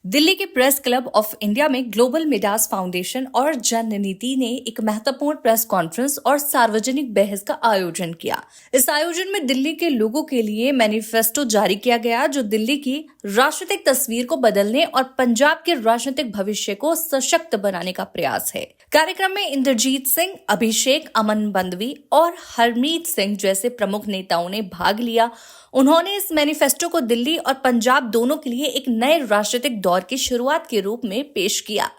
दिल्ली के press club of India में global Midas foundation और जन नीति ने एक महत्वपूर्ण प्रेस कॉन्फ्रेंस और सार्वजनिक बहस का आयोजन किया। इस आयोजन में दिल्ली के लोगों के लिए मैनिफेस्टो जारी किया गया, जो दिल्ली की राजनीतिक तस्वीर को बदलने और पंजाब के राजनीतिक भविष्य को सशक्त बनाने का प्रयास है। कार्यक्रम में इंद्रजीत सिंह, अभिषेक, अमन बंदवी और हरमीत सिंह जैसे प्रमुख नेताओं ने भाग लिया। उन्होंने इस मैनिफेस्टो को दिल्ली और पंजाब दोनों के लिए एक नए राजनीतिक दौर की शुरुआत के रूप में पेश किया।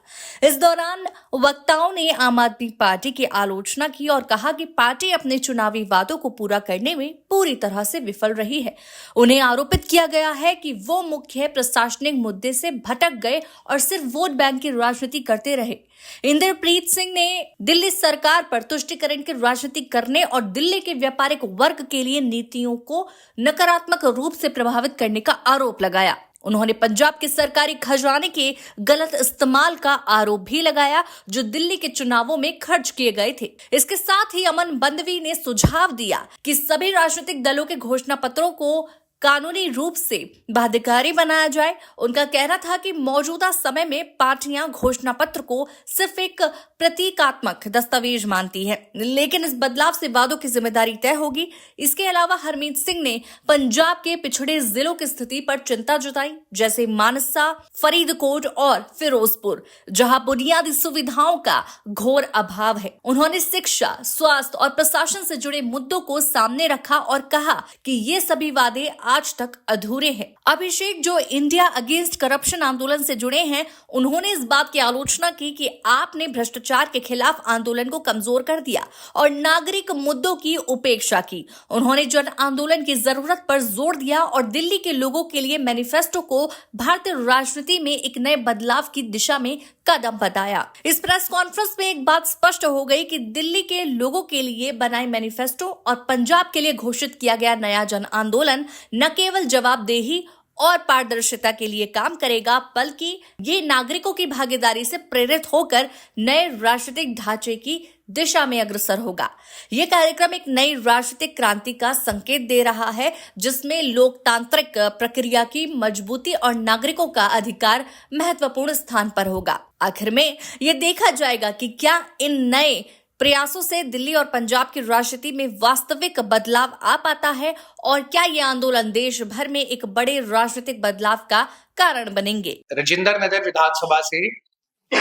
इस दौरान वक्ताओं ने आम आदमी पार्टी की आलोचना की और कहा कि पार्टी अपने चुनावी वादों को पूरा करने में पूरी तरह से विफल रही है। उन्हें आरोपित किया गया है कि वो मुख्य प्रशासनिक मुद्दे से भटक गए और सिर्फ वोट बैंक की राजनीति करते रहे। इंद्रप्रीत सिंह ने दिल्ली सरकार पर तुष्टीकरण की राजनीति करने और दिल्ली के व्यापारिक वर्ग के लिए नीतियों को नकारात्मक रूप से प्रभावित करने का आरोप लगाया। उन्होंने पंजाब के सरकारी खजाने के गलत इस्तेमाल का आरोप भी लगाया, जो दिल्ली के चुनावों में खर्च किए गए थे। इसके साथ ही अमन बंदवी ने सुझाव दिया कि सभी राजनीतिक दलों के घोषणा पत्रों को कानूनी रूप से बाध्यकारी बनाया जाए। उनका कहना था कि मौजूदा समय में पार्टियां घोषणा पत्र को सिर्फ एक प्रतीकात्मक दस्तावेज मानती हैं, लेकिन इस बदलाव से वादों की जिम्मेदारी तय होगी। इसके अलावा हरमीत सिंह ने पंजाब के पिछड़े जिलों की स्थिति पर चिंता जताई, जैसे मानसा, फरीदकोट और फिरोजपुर, जहां बुनियादी सुविधाओं का घोर अभाव है। उन्होंने शिक्षा, स्वास्थ्य और प्रशासन से जुड़े मुद्दों को सामने रखा और कहा कि ये सभी वादे आज तक अधूरे हैं। अभिषेक, जो इंडिया अगेंस्ट करप्शन आंदोलन से जुड़े हैं, उन्होंने इस बात की आलोचना की कि आपने भ्रष्टाचार के खिलाफ आंदोलन को कमजोर कर दिया और नागरिक मुद्दों की उपेक्षा की। उन्होंने जन आंदोलन की जरूरत पर जोर दिया और दिल्ली के लोगों के लिए मैनिफेस्टो को भारतीय राजनीति में एक नए बदलाव की दिशा में कदम बताया। इस प्रेस कॉन्फ्रेंस में एक बात स्पष्ट हो गई कि दिल्ली के लोगों के लिए बनाए मैनिफेस्टो और पंजाब के लिए घोषित किया गया नया जन आंदोलन न केवल जवाबदेही और पारदर्शिता के लिए काम करेगा, बल्कि ये नागरिकों की भागीदारी से प्रेरित होकर नए राजनीतिक ढांचे की दिशा में अग्रसर होगा। ये कार्यक्रम एक नई राजनीतिक क्रांति का संकेत दे रहा है, जिसमें लोकतांत्रिक प्रक्रिया की मजबूती और नागरिकों का अधिकार महत्वपूर्ण स्थान पर होगा। आखिर में ये देखा जाएगा कि क्या इन नए प्रयासों से दिल्ली और पंजाब की राजनीति में वास्तविक बदलाव आ पाता है और क्या ये आंदोलन देश भर में एक बड़े राजनीतिक बदलाव का कारण बनेंगे। राजेंद्र नगर विधानसभा से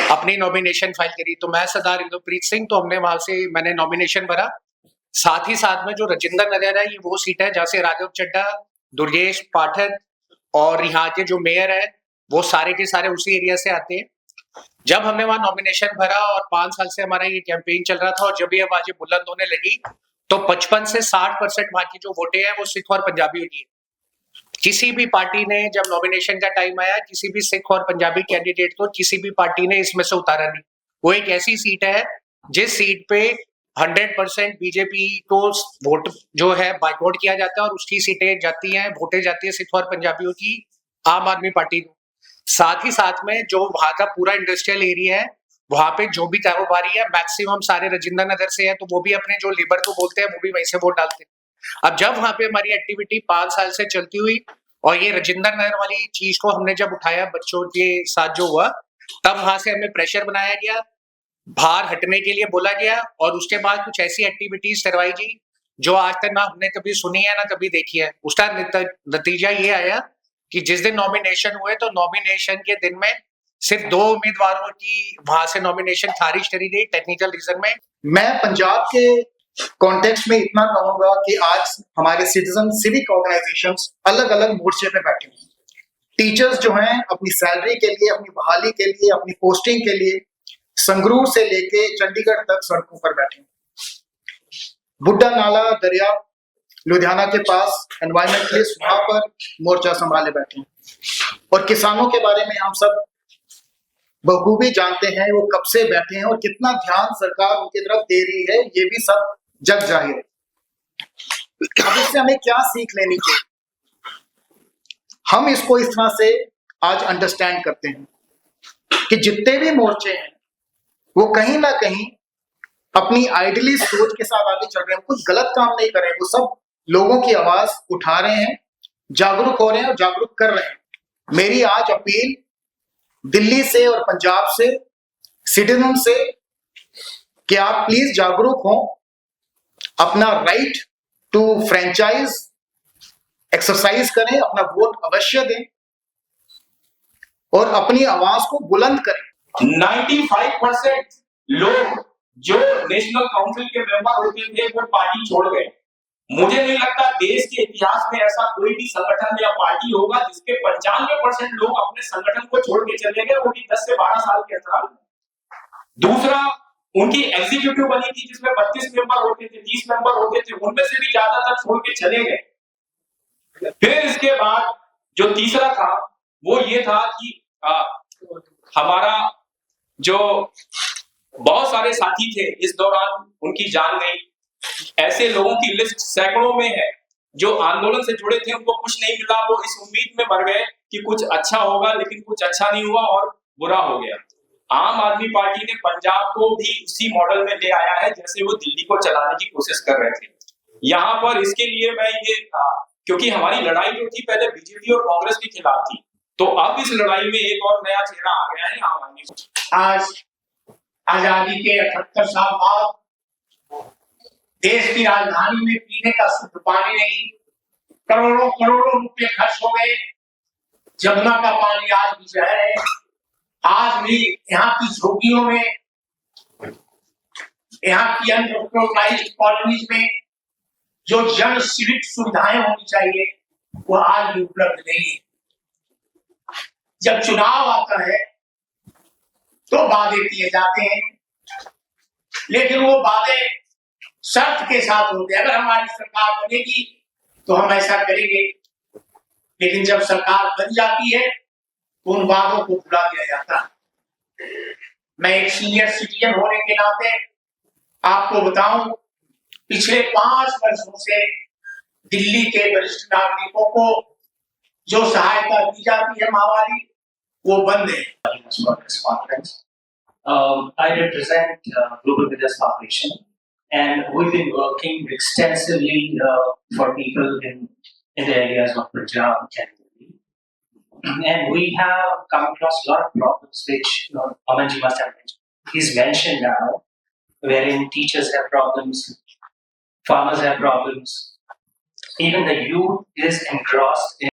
अपनी नॉमिनेशन फाइल करी, तो मैं सरदार इंद्रप्रीत सिंह, तो हमने वहां से मैंने नॉमिनेशन भरा। साथ ही साथ में जो राजेंद्र नगर है, ये वो सीट है जहाँ से राघव चड्ढा, दुर्गेश पाठक और यहाँ के जो मेयर है वो सारे के सारे उसी एरिया से आते हैं। जब हमने वहां नॉमिनेशन भरा और 5 साल से हमारा ये कैंपेन चल रहा था और जब ये आवाजें बुलंद होने लगी तो 55 से 60% वहां की जो वोटें हैं वो सिख और पंजाबी होती है। किसी भी पार्टी ने जब नॉमिनेशन का टाइम आया, किसी भी सिख और पंजाबी कैंडिडेट को किसी भी पार्टी ने इसमें से उतारा नहीं। वो एक ऐसी सीट है जिस सीट पे 100% बीजेपी को वोट जो है बाइकआउट किया जाता है और उसकी सीटें जाती हैं, वोटें जाती है सिख और पंजाबियों की आम आदमी पार्टी को। साथ ही साथ में जो वहां का पूरा इंडस्ट्रियल एरिया है, वहां पे जो भी कारोबारी है मैक्सिमम सारे राजेंद्र नगर से है, तो वो भी अपने जो लेबर को बोलते हैं वो भी वहीं से वोट डालते हैं। अब जब वहां पे हमारी एक्टिविटी 5 साल से चलती हुई और ये राजेंद्र नगर वाली चीज को हमने जब उठाया बच्चों के साथ जो हुआ, तब वहां से हमें प्रेशर बनाया गया, बाहर हटने के लिए बोला गया और उसके बाद कुछ ऐसी एक्टिविटीज करवाई गई जो आज तक ना हमने कभी सुनी है ना कभी देखी है। उसका नतीजा ये आया कि जिस दिन नॉमिनेशन हुए तो नॉमिनेशन के दिन में सिर्फ 2 उम्मीदवारों की वहां से नॉमिनेशन खारिज करी गई टेक्निकल रीजन में। मैं पंजाब के कॉन्टेक्स्ट में इतना कहूंगा कि आज हमारे सिटीजन सिविक ऑर्गेनाइजेशंस अलग अलग मोर्चे पे बैठे हैं। टीचर्स जो हैं अपनी सैलरी के लिए, अपनी बहाली के लिए, अपनी पोस्टिंग के लिए संगरूर से लेके चंडीगढ़ तक सड़कों पर बैठे हैं। बुड्ढा नाला दरिया लुधियाना के पास एनवायरमेंटलिस्ट वहां पर मोर्चा संभाले बैठे हैं और किसानों के बारे में हम सब बखूबी जानते हैं वो कब से बैठे हैं और कितना ध्यान सरकार उनकी तरफ दे रही है, ये भी सब जग जाहिर है। अब इससे हमें क्या सीख लेनी चाहिए? हम इसको इस तरह से आज अंडरस्टैंड करते हैं कि जितने भी मोर्चे हैं वो कहीं ना कहीं अपनी आइडियली सोच के साथ आगे चल रहे हैं, कुछ गलत काम नहीं कर रहे हैं, वो सब लोगों की आवाज उठा रहे हैं, जागरूक हो रहे हैं और जागरूक कर रहे हैं। मेरी आज अपील दिल्ली से और पंजाब से सिटीजन से कि आप प्लीज जागरूक हो, अपना राइट टू फ्रेंचाइज एक्सरसाइज करें, अपना वोट अवश्य दें और अपनी आवाज को बुलंद करें। 95% लोग जो नेशनल काउंसिल के मेंबर होते थे वो पार्टी छोड़ गए। मुझे नहीं लगता देश के इतिहास में ऐसा कोई भी संगठन या पार्टी होगा जिसके 95% लोग अपने संगठन को छोड़ के चले गए, वो भी 10 से 12 साल के अंतराल में। दूसरा, उनकी एग्जीक्यूटिव बनी थी जिसमें 32 मेंबर होते थे, 30 मेंबर होते थे, उनमें से भी ज्यादातर छोड़ के चले गए। फिर इसके बाद जो तीसरा था वो ये था कि हमारा जो बहुत सारे साथी थे इस दौरान उनकी जान गई। ऐसे लोगों की लिस्ट सैकड़ों में है जो आंदोलन से जुड़े थे, उनको कुछ नहीं मिला, वो इस उम्मीद में मर गए कि कुछ अच्छा होगा, लेकिन कुछ अच्छा नहीं हुआ और बुरा हो गया। आम आदमी पार्टी ने पंजाब को भी उसी मॉडल में ले आया है जैसे वो दिल्ली को चलाने की कोशिश कर रहे थे। यहाँ पर इसके लिए मैं ये क्योंकि हमारी लड़ाई जो थी पहले बीजेपी और कांग्रेस के खिलाफ थी, तो अब इस लड़ाई में एक और नया चेहरा आ गया है आम आदमी। आज आजादी के 78 साल बाद देश की राजधानी में पीने का शुद्ध पानी नहीं, करोड़ों करोड़ों रुपए खर्च हो गए। जमुना का पानी आज भी जहर है। आज भी यहाँ की झोंकियों में, यहाँ की अनऑर्गेनाइज्ड कॉलोनीज में जो जन सिविक सुविधाएं होनी चाहिए वो आज भी उपलब्ध नहीं है। जब चुनाव आता है तो वादे किए जाते हैं, लेकिन वो वादे शर्त के साथ होते हैं। अगर हमारी सरकार बनेगी तो हम ऐसा करेंगे, लेकिन जब सरकार बन जाती है तो उन वादों को भुला दिया जाता है। मैं एक सीनियर सिटीजन होने के नाते आपको बताऊं, पिछले 5 वर्षों से दिल्ली के वरिष्ठ नागरिकों को जो सहायता दी जाती है माहवारी, वो बंद है। I represent Global Midas Foundation, and we've been working extensively for people in the areas of Punjab and Delhi. And we have come across a lot of problems which Amanji must have mentioned. He's mentioned now, wherein teachers have problems, farmers have problems, even the youth is engrossed in